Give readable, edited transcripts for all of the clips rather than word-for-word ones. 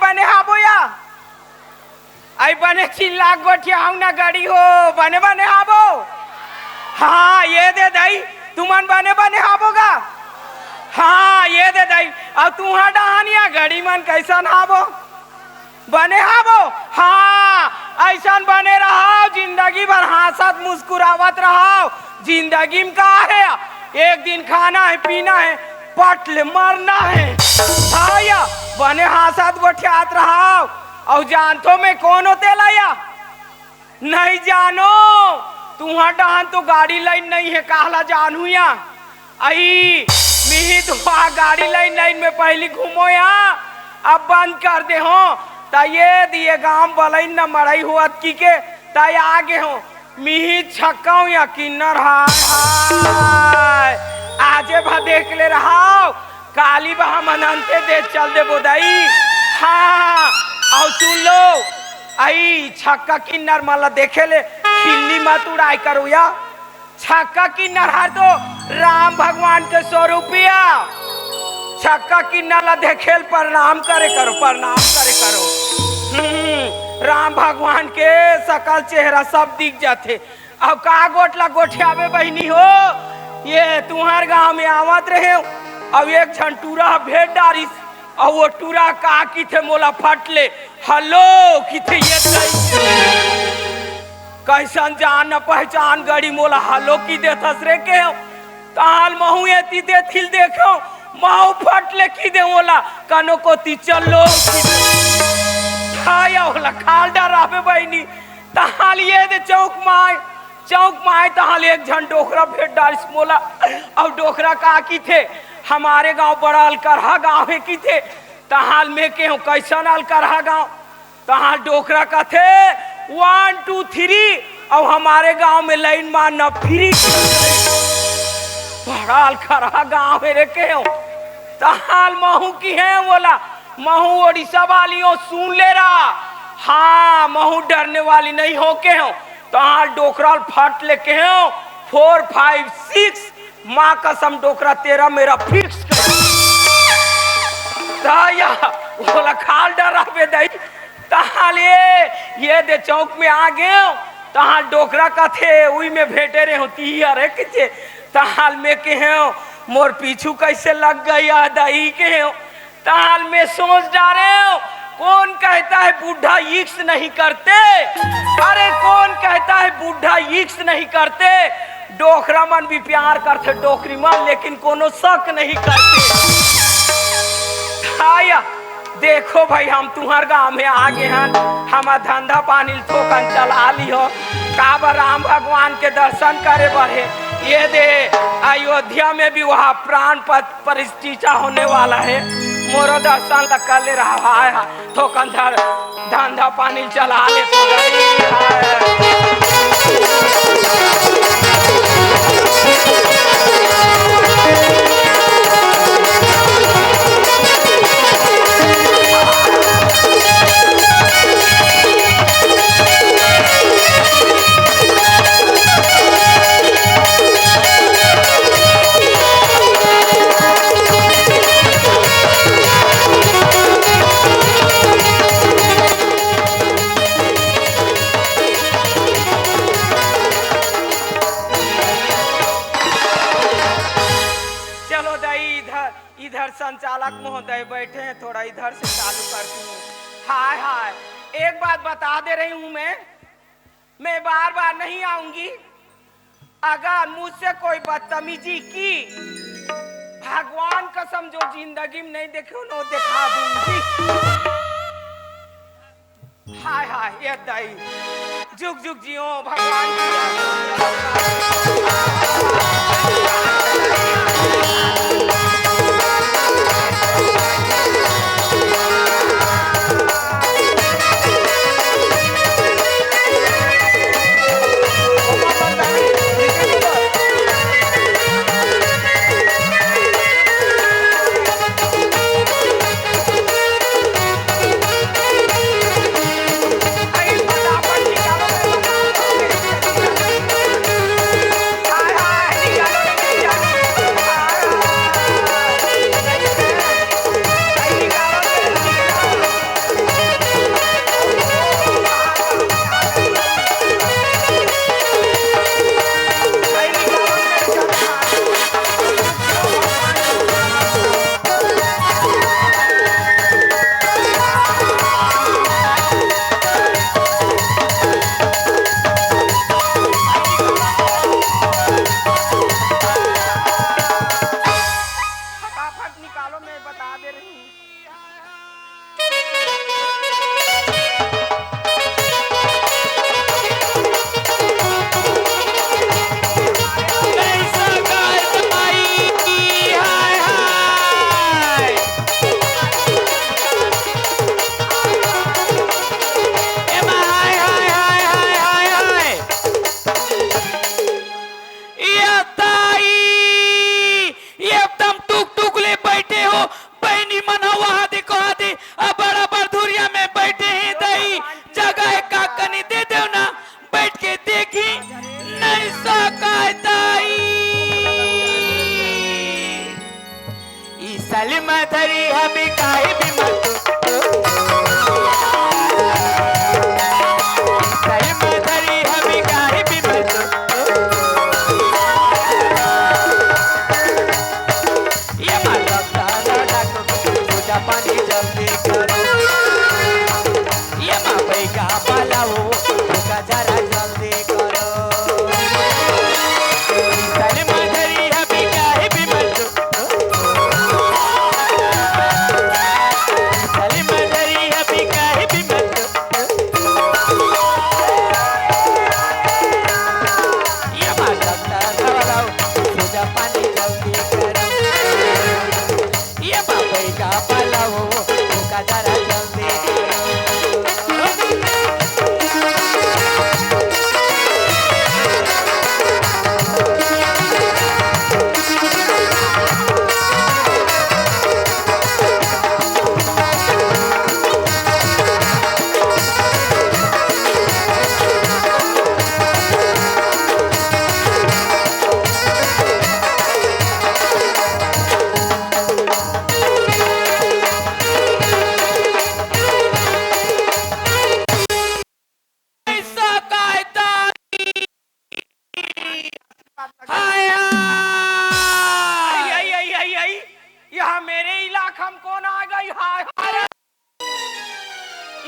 बने हाबो या आई बने चिल्ला गोठिया ना गाड़ी हो बने बने हाबो हाँ ये दे दई तुमन बने बने हाबोगा हाँ ये दे दई अब तुहा डहानिया घड़ी मन कैसन हाबो बने हाबो हाँ ऐसा बने रहो जिंदगी भर हंसत मुस्कुरावत रहो जिंदगी में का है एक दिन खाना है पीना है पटले मरना है हाँ बने हंसत गोठियात रहो और जानतो में कौन होते लाया नहीं जानो तुहा डहान तो गाड़ी लाइन नहीं है कहला जानू या आई मिही तुहा गाड़ी लाइन में पहली घूमो यहाँ अब बंद कर दे हो ये दिए गांव बलई न मरई हुआ की के ताई आगे हो मिही छक्काऊ या किन्नर हाय आजे भा देख ले रहा काली बहा मनंते दे चल दे बोदाई हाँ और सुन लो आई छक्का किन्नर माला देखे ले खिल्ली मत उड़ाई करो या छक्का किन्नर हर तो राम भगवान के स्वरूपिया छक्का किन्नर देखे प्रणाम करे करो राम भगवान के सकल चेहरा सब दिख जाते अब का गोटला गोठियावे बहनी हो ये तुम्हार गांव में आवत रहे अब एक छन टूरा भेट डारिस और वो टूरा का की थे मोला फटले हेलो की थे ये कैसन जान न पहचान गड़ी मोला हेलो की देथस रे के ताल महू एती देथिल देखो माऊ फटले की दे मोला कनो को ती चलो खाया होला खाल डरावे बहनी तहाल ये दे चौक माय तहाल एक झन डोकरा भेट डारिस मोला और डोकरा का की थे हमारे गांव बड़ा अलकरहा गांव है की थे तहाल में के हो कैसन अलकरहा गांव तहाल डोकरा का थे 1 2 3 और हमारे गांव में लाइन मारना फ्री बड़ा अलकरहा गांव है रे के हो तहाल महू की है बोला महू ओडिशा वाली हो सुन ले रहा हाँ महू डरने वाली नहीं हो के हो तहाल डोकरा फट लेके हो 4 5 6 माँ कसम डोकरा तेरा मेरा फिक्स बोला खाल डरा बे दई तहाल ये दे चौक में आ गए तहाल डोकरा का थे उई में भेटे रहे होती अरे किथे तहाल में के हो मोर पीछू कैसे लग गई दही के हो तहाल में सोच डारे हो कौन कहता है बूढ़ा इक्स नहीं करते अरे कौन कहता है बूढ़ा इक्स नहीं करते डोकरा मन भी प्यार करते डोकरी मन लेकिन कोनो शक नहीं करते आया देखो भाई हम तुम्हार गांव में आगे हैं हमार धंधा पानी थोकन चला ली हो काबा राम भगवान के दर्शन करे बढ़े ये दे अयोध्या में भी वहाँ प्राण प्रतिष्ठा होने वाला है मोरो दर्शन तक कर ले रहा है थोकन धंधा पानी चला ले तो संचालक महोदय बैठे हैं थोड़ा इधर से चालू करती हूँ हाय हाय एक बात बता दे रही हूँ मैं बार बार नहीं आऊंगी अगर मुझसे कोई बदतमीजी की भगवान कसम जो जिंदगी में नहीं देखे वो दिखा दूंगी हाय हाय ये दई जुग जुग जियो भगवान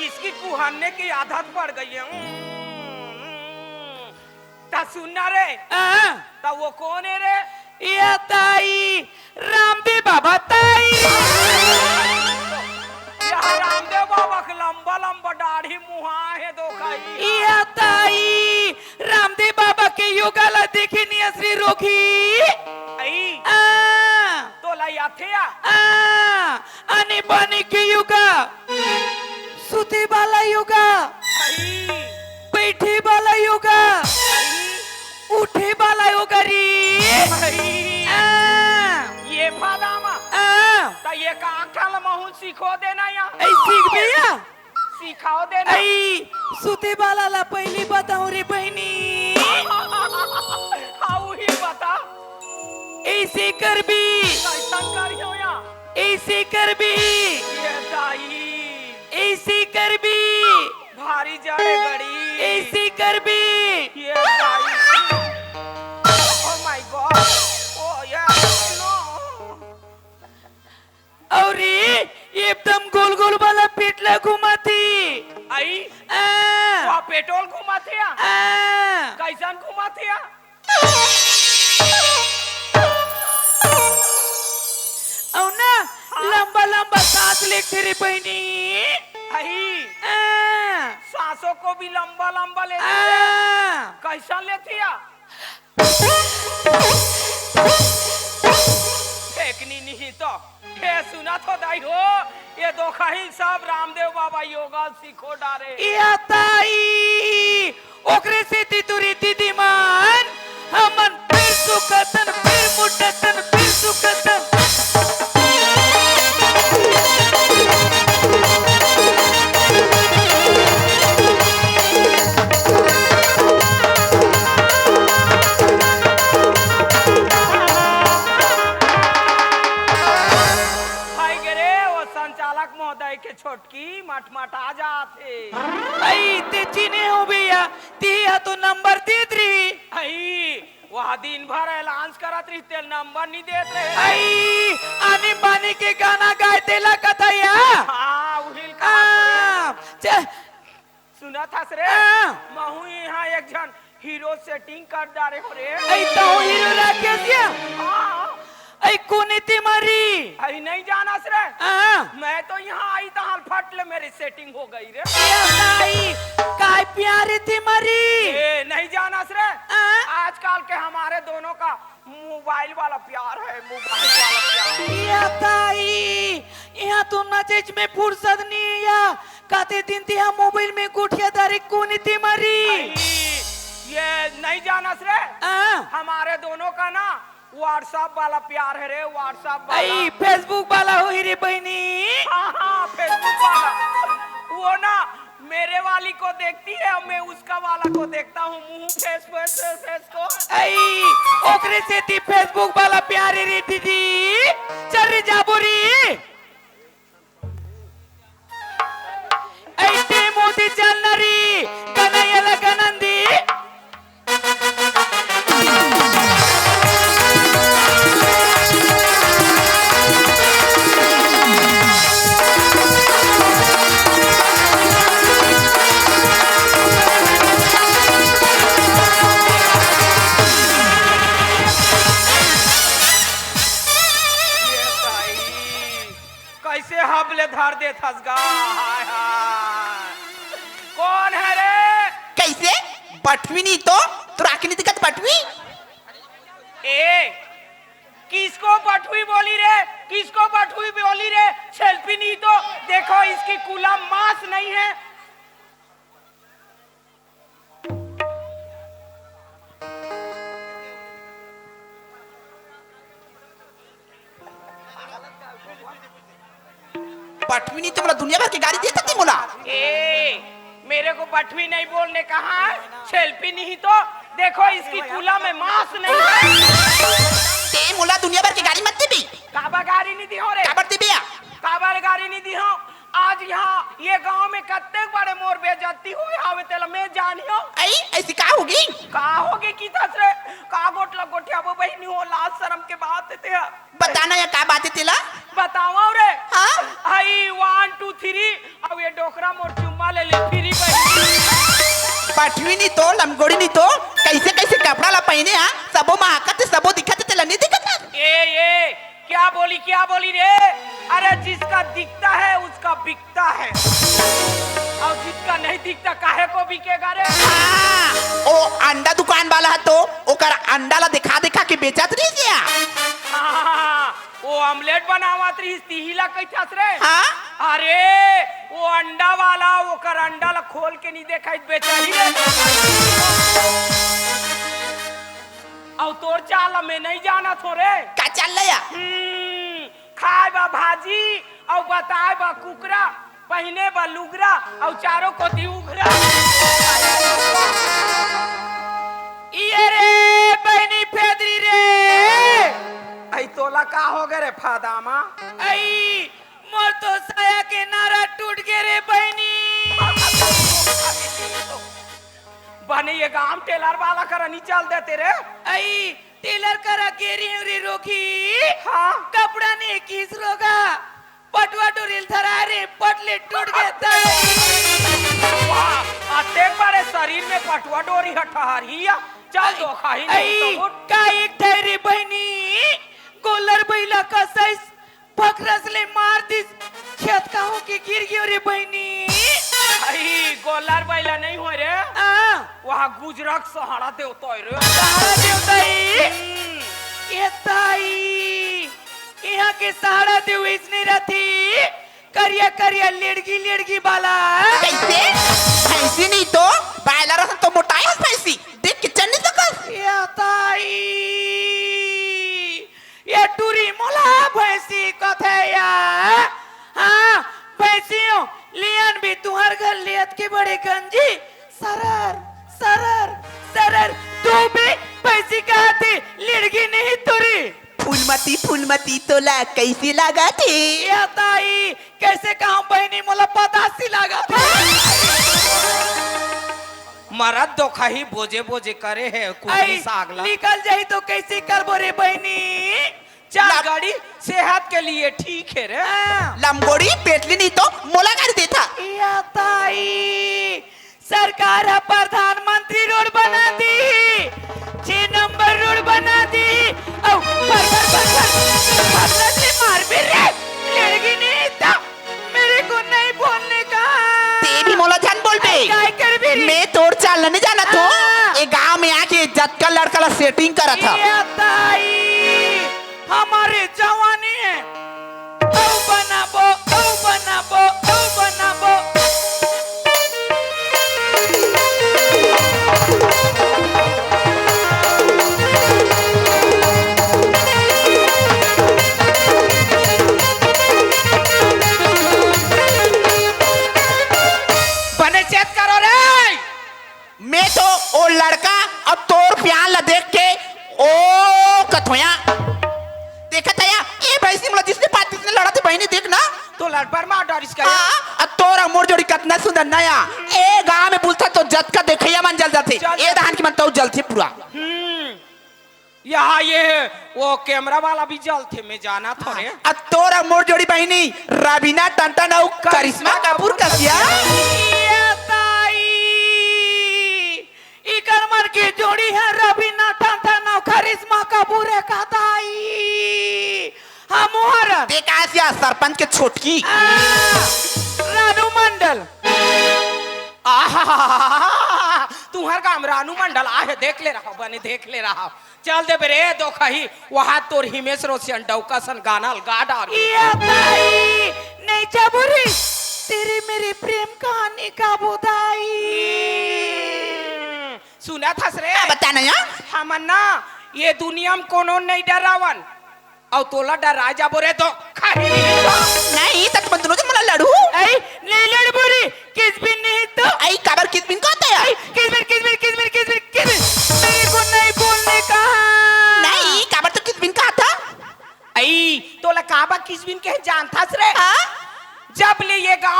इसकी कुहरने की आदत पड़ गई है। ता सुनना रे, ता वो कौन है रे? या ताई रामदेव बाबा ताई। यह रामदेव बाबा का लंबा लंबा दाढ़ी मुहा है दो खाई। या ताई रामदेव बाबा के योगाला देखे नहीं असली रोगी। आई तो लाई आथे या आने बाने के योगा, सुते वाला योगा, आई बैठे वाला योगा, उठे वाला योगा री। ये फादामा ता ये कांठल महू सीखो देना या ऐ सीख भैया सिखाओ देना। ऐ सुते वाला ला पहली बताऊं रे बहनी। हाउ ही बता ऐसे कर भी, कैसा करियो या ऐसे कर भी, ये दाई ऐसे कर भी, भारी जड़े गड़ी ऐसे कर भी। ये दाई ओ माय गॉड ओ या नो। और एकदम गोल गोल वाला पेटला घुमाती। आई आ, वो पेट्रोल घुमाते या आ, कैसन घुमाते या? और ना लंबा लंबा सांस लेते रे बहनी। आई आ, सांसों को भी लंबा लंबा ले आ, कैसा लेती या? फेंकनी नहीं तो हे सुना तो दाई हो ये दो खाही सब रामदेव बाबा योगा सीखो डारे। या ताई ओकरे से तितुरी दीदी मान हमन फिर सुखतन फिर मुडतन फिर सुखतन। हाय गिरे वो संचालक महोदय के छोटकी मटमट आ जाते। आई ते चीने हो भैया तिया तो नंबर दे दी। आई वह दिन भर ऐलांस करत रही तेल नंबर नहीं देते रहे। आई आने बाने के गाना गाए तेला कथा या। हाँ उहिल का सुना था सरे महू यहाँ एक जन हीरो सेटिंग कर डारे हो रे। आई तो हीरो राकेश या हाँ आई कोने ते मारी। आई नहीं जाना सरे मैं तो यहाँ आई तो हाल फट ले मेरी सेटिंग हो गई रे। या ताई काय प्यारे ते मारी। ए, नहीं जाना सरे आजकल के हमारे दोनों का मोबाइल वाला प्यार है, मोबाइल वाला प्यार। या ताई यहाँ तो नचेज में फुर्सत नहीं है या काते दिन तिया मोबाइल में गुठिया दारे कोने ते मारी। ये नहीं जाना सरे हमारे दोनों का ना व्हाट्सएप वाला प्यार है रे, व्हाट्सएप वाला। आई फेसबुक वाला हो ही रे बहनी। हाँ फेसबुक वाला वो ना मेरे वाली को देखती है और मैं उसका वाला को देखता हूँ मुंह फेस को। आई ओकरे से ती फेसबुक वाला प्यारे रे दीदी चल रे जाबोरी। आई ते मोदी चलना री कन्हैया लगनंदी। कैसे हबले धर दे थसगा। हाय हाय कौन है रे? कैसे पटवी नहीं तो राखनी दिक्कत पटवी। ए किसको पठुई बोली रे, किसको पठुई बोली रे? सेल्फी नहीं तो देखो इसकी कुला मांस नहीं है। पटवी नहीं तो बोला दुनिया भर की गाड़ी दे सकती बोला। ए मेरे को पठवी नहीं बोलने कहा है, सेल्फी नहीं तो देखो इसकी कुला में मांस नहीं है। ते मोला दुनिया भर की गाड़ी मत दी भी। काबा गाड़ी नहीं दी हो रे, काबर दी बिया। काबा गाड़ी नहीं दी हो। आज यहाँ ये गांव में कत्ते बड़े मोर बेइज्जती हुए आवे तेला मैं जानियो आई ऐसी का होगी का होगे की तसरे का गोटला गोठिया वो बहनी हो लाज शर्म के बात ते बताना या का बात है तेला बताओ रे हाँ आई 1 2 3 अब ये डोकरा मोर चुम्मा ले ले फ्री बहनी पटवी नहीं तो लमगोड़ी नहीं तो कैसे कैसे कपड़ा ला पहने हाँ सबो महाकत सबो दिखत तेला नहीं दिखत ए क्या बोली रे अरे जिसका दिखता है उसका बिकता है और जिसका नहीं दिखता काहे को बिकेगा रे हाँ ओ अंडा दुकान वाला है तो ओकर अंडा ला दिखा दिखा के बेचत रही क्या हाँ, वो ऑमलेट बनावत रही तिहिला कैथास रे हाँ अरे वो अंडा वाला ओकर अंडा ला खोल के नहीं देखा बेचा ही रे और तोर चाल में नहीं जाना थोरे का चल रहा खाए बा भाजी और बताए बा कुकरा पहने बा लुगरा और चारों को दी उघरा ये रे बहनी फेदरी रे आई तोला का हो गए रे फादामा आई मोर तो साया के नारा टूट गए रे बहनी बने ये गांव टेलर वाला करा नहीं चल देते रे आई टेलर करा गेरी उरी रोकी हाँ कपड़ा ने किस रोगा पटवा डोरिल धरा रे पटले टूट गए ताई वाह अते बड़े शरीर में पटवा डोरी हटहरिया चल दो खाई नहीं आई तो का एक ठहरी बहनी गोलर बैला का साइज फकरस ले मार दिस खेत का हो के गिर गयो रे बहनी आई गोलार बैला नहीं हो रे वहाँ गुजरात सहारा देवता है रे सहारा देवताई ये ताई यहाँ के सहारा देव इसने रथी करिया करिया लेड़गी बाला कैसे भैंसी नहीं तो बायला रसन तो मोटाई है भैंसी देख के चन्नी सकस ये ताई ये टूरी मोला भैंसी कथे या हाँ भैंसियों लियन भी तुम्हार घर लियत के बड़े गंजी सरर सरर सरर तू भी भैंसी कहती लिड़गी नहीं तुरी फूलमती तोला कैसी लगा थी ये ताई कैसे कहूं बहनी मोला पतासी लगा थी मरद दो खाही बोझे बोझे करे है कुछ सागला निकल जाई तो कैसे करबो रे बहनी चल गाड़ी सेहत के लिए ठीक है रे लमगोड़ी पेटली नहीं तो मोला कर देता या ताई सरकार प्रधानमंत्री रोड बना दी 6 नंबर रोड बना दी और से मार भी रे लड़की नहीं था मेरे को नहीं बोलने का ते भी मोला जान बोल बे काय कर भी रे मैं तोड़ चाल नहीं जाना तो ये गांव में आके इज्जत का लड़का ला सेटिंग करा था या ताई हमारे जवानी है औ बनाबो बने चेत करो रे मैं तो ओ लड़का अब तोर प्यार ला देख के ओ कथोया देखा था या ये भैंसी मतलब जिसने पात जिसने लड़ा थे बहनी देख ना तो लड़पर में डरिस का अब तोरा मोर जोड़ी कितना सुंदर नया ए गांव में बोलता तो जत का देखैया मन जल जाते ए धान की मन तो जलते पूरा यहाँ ये वो कैमरा वाला भी जलते में जाना था रे अब तोरा मोर जोड़ी बहनी रवीना टंटन और करिश्मा कपूर कसिया या ताई इकर मन की जोड़ी है रवीना टंटन और करिश्मा कपूर का ताई हमार देखा सिया सरपंच के छोटकी रानू मंडल तुम्हार काम रानू मंडल आहे देख ले रहा बने देख ले रहा चल दे बेरे दो खाही वहाँ तोर हिमेश रोशन डौका सन गाना गा डाल या ताई नहीं जबरी तेरी मेरी प्रेम कहानी का बुदाई सुना था रे बताना या हमन ना ये दुनिया में कोनो नहीं डरावन और तोला डरा जाबो रे तो खाही नहीं तक बंदनो के मला लड़ू ऐ नहीं लड़ बुरी किस भी नहीं तो आई खबर किस बिन को होता है किस मेरे को नहीं बोलने का नहीं खबर तो किस बिन का था आई तोला काबा किस बिन के जानता रे जब ले ये गाँव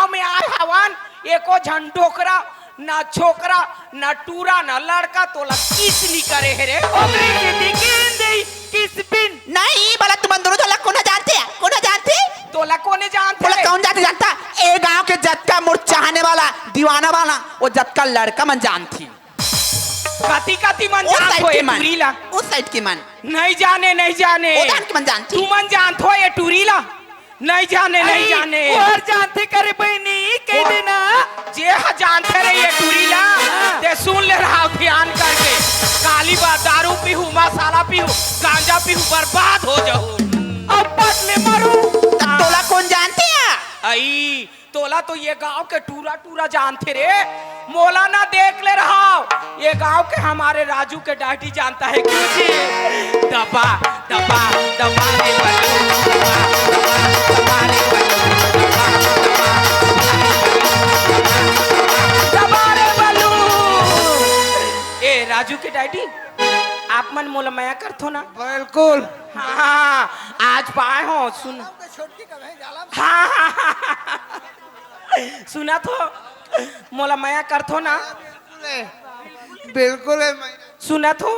एको झंडोकरा ना छोकरा ना टूरा ना लड़का तोला किस नहीं करे है रे ओकरे के दिखेन दे किस बिन नहीं बोला तुम दोनों तो कोना जानते हैं कोना जानते तोला कोने जानते बोला रे? कौन जाते जानता ए गांव के जत्का मुड़ चाहने वाला दीवाना वाला वो जत्का लड़का मन जानती कति कति मन उस जानत साइड हो की ये मन टूरीला उस साइड की मन नहीं जाने नहीं जाने वो जान की मन जानती तू मन जानत हो ये टूरीला नहीं जाने नहीं जाने और जानते करे बहनी कह देना जे हा जानते रे ये टूरीला ते सुन ले रहा ध्यान करके काली बात दारू पीहू मसाला पीहू गांजा पीहू बर्बाद हो जाऊं अब बदले मरू तब तोला कौन जानते हैं आई तोला तो ये गांव के टूरा टूरा जानते रे मोला ना देख ले रहा ये गांव के हमारे राजू के डाटी जानता है क्यों जी दबा दबा दबा रे बल्लू दबा दबा दबा रे बल्लू दबा रे बल्लू ए राजू के डाटी आप मन मोला माया करथो ना बिल्कुल हाँ आज पाए हो सुन हाँ हाँ, हाँ, सुना तो मोला माया करथो ना बिल्कुल है सुना तो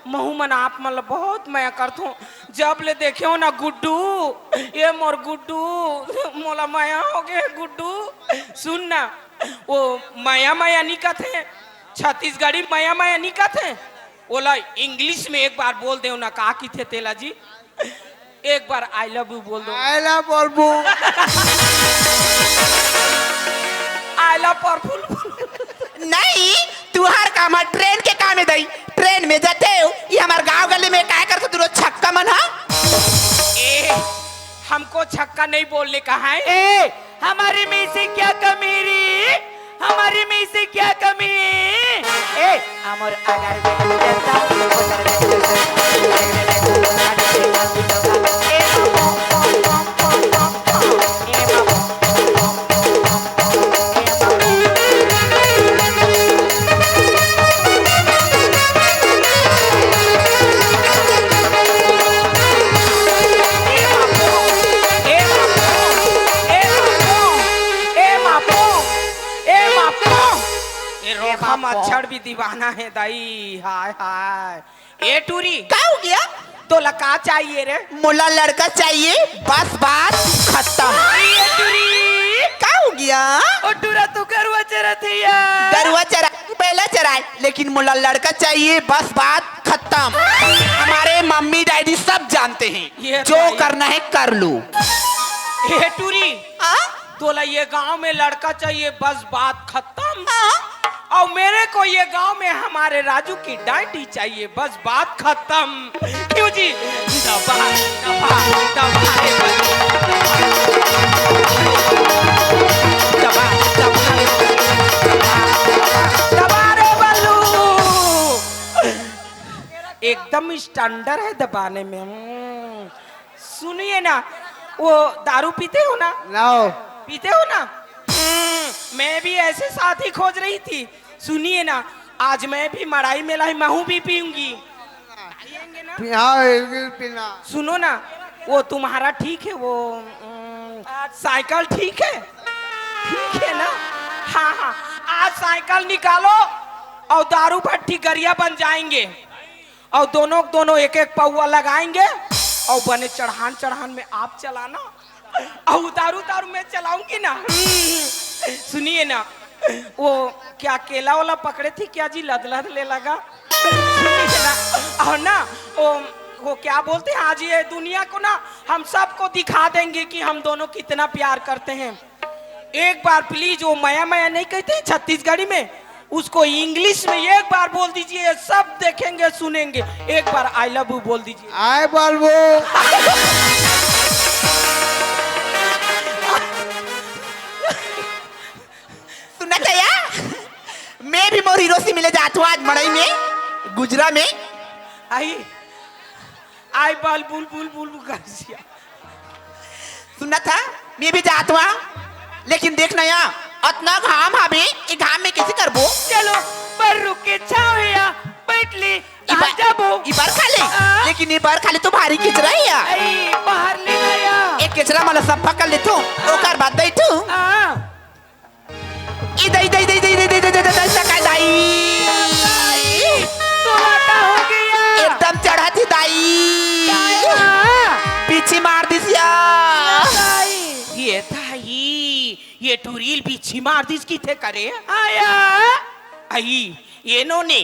महू मन आप मन बहुत माया करथो जब ले देखे हो ना गुड्डू ये मोर गुड्डू मोला माया हो गए गुड्डू सुन ना वो माया माया नहीं कहते छत्तीसगढ़ी माया माया नहीं कहते ओला इंग्लिश में एक बार बोल दे ना का की थे तेला जी एक बार आई लव यू बोल दो आई लव बल्बू आई लव पर्पल नहीं तू हर काम ट्रेन के काम में दई ट्रेन में जाते हो ये हमारे गांव गली में क्या करते तू छक्का मन हा ए हमको छक्का नहीं बोलने का है ए हमारे में से क्या कमी रे हमारे में से क्या कमी ए अमर अगर मच्छर भी दीवाना है दाई हाय हाय ए टूरी क्या हो गया तो लका चाहिए रे मुला लड़का चाहिए बस बात खत्म ए टूरी क्या हो गया ओ टूरा तो करवा चरा थे यार गरुआ चरा पहले चराए लेकिन मुला लड़का चाहिए बस बात खत्म हमारे मम्मी डैडी सब जानते ये हैं जो भाई। करना है कर लो ए टूरी हाँ? तोला ये गांव में लड़का चाहिए बस बात खत्म हाँ? और मेरे को ये गांव में हमारे राजू की डांटी चाहिए बस बात खत्म क्यों जी दबा दबा दबा रे बल्लू दबा दबा दबा रे बल्लू एकदम स्टैंडर्ड है दबाने में सुनिए ना वो दारू पीते हो ना नो पीते हो ना मैं भी ऐसे साथी खोज रही थी सुनिए ना आज मैं भी मड़ाई में लाई महू भी पीऊंगी पिएंगे ना सुनो ना वो तुम्हारा ठीक है वो साइकिल ठीक है ना हाँ हाँ आज साइकिल निकालो और दारू भट्टी गरिया बन जाएंगे और दोनों एक एक पौवा लगाएंगे और बने चढ़ान चढ़ान में आप चलाना और दारू में चलाऊंगी ना सुनिए ना वो क्या केला वाला पकड़े थी क्या जी लद ले लगा और ना वो क्या बोलते हैं आज ये दुनिया को ना हम सबको दिखा देंगे कि हम दोनों कितना प्यार करते हैं एक बार प्लीज वो माया माया नहीं कहते छत्तीसगढ़ी में उसको इंग्लिश में एक बार बोल दीजिए सब देखेंगे सुनेंगे एक बार आई लव यू बोल दीजिए आई बल्बू सुनना चाहिए मैं भी मोर हीरो से मिले जाता हूँ आज मड़ई में गुजरा में आई आई बाल बुल बुल बुल बुल कर दिया सुनना था मैं भी जाता हूँ लेकिन देखना यहाँ अतना घाम हवे ये घाम में कैसे करबो चलो पर रुक के छाओ या बैठ ले कहाँ जाबो इबार खा ले लेकिन इबार खा ले तो भारी किचरा है यार आई बाहर ले गया एक किचरा मला सब पकड़ ले तो ओकर बाद बैठू ई दई दई दई दई दई दई दई दई सका दाई तोला का हो गया एकदम चढ़ा थी दाई पीछे मार दिसिया ये दाई ये टूरील बिच्छी मार दिस की थे करे आया आई ये नो ने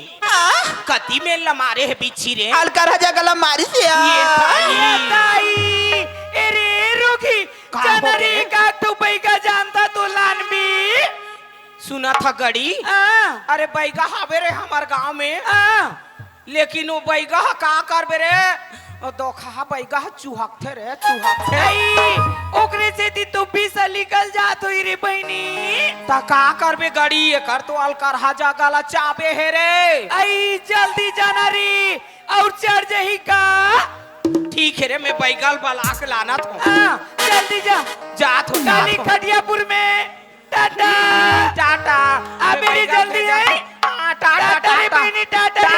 कति में लमारे है बिच्छी रे अलकर हजा गला मारी सिया ये दाई ताई अरे रोगी का हो जनरी गए? का टुपई का जानता तो लानबी सुना था गड़ी अरे बैगा हवे रे हमार गांव में लेकिन वो बैगा का करबे रे दोखा बैगा चूहक थे रे चूहक थे आई ओकरे से ती तो बीसा निकल जात होई रे बहनी ता का करबे गड़ी ये कर तो अलकर हजा गला चाबे है रे आई जल्दी जाना रे और चढ़ जही का ठीक है रे मैं बैगल बला के लाना था जल्दी जा जात हो काली खटियापुर में टाटा टाटा अब मेरी जल्दी है टाटा टाटा रे टाटा बहनी टाटा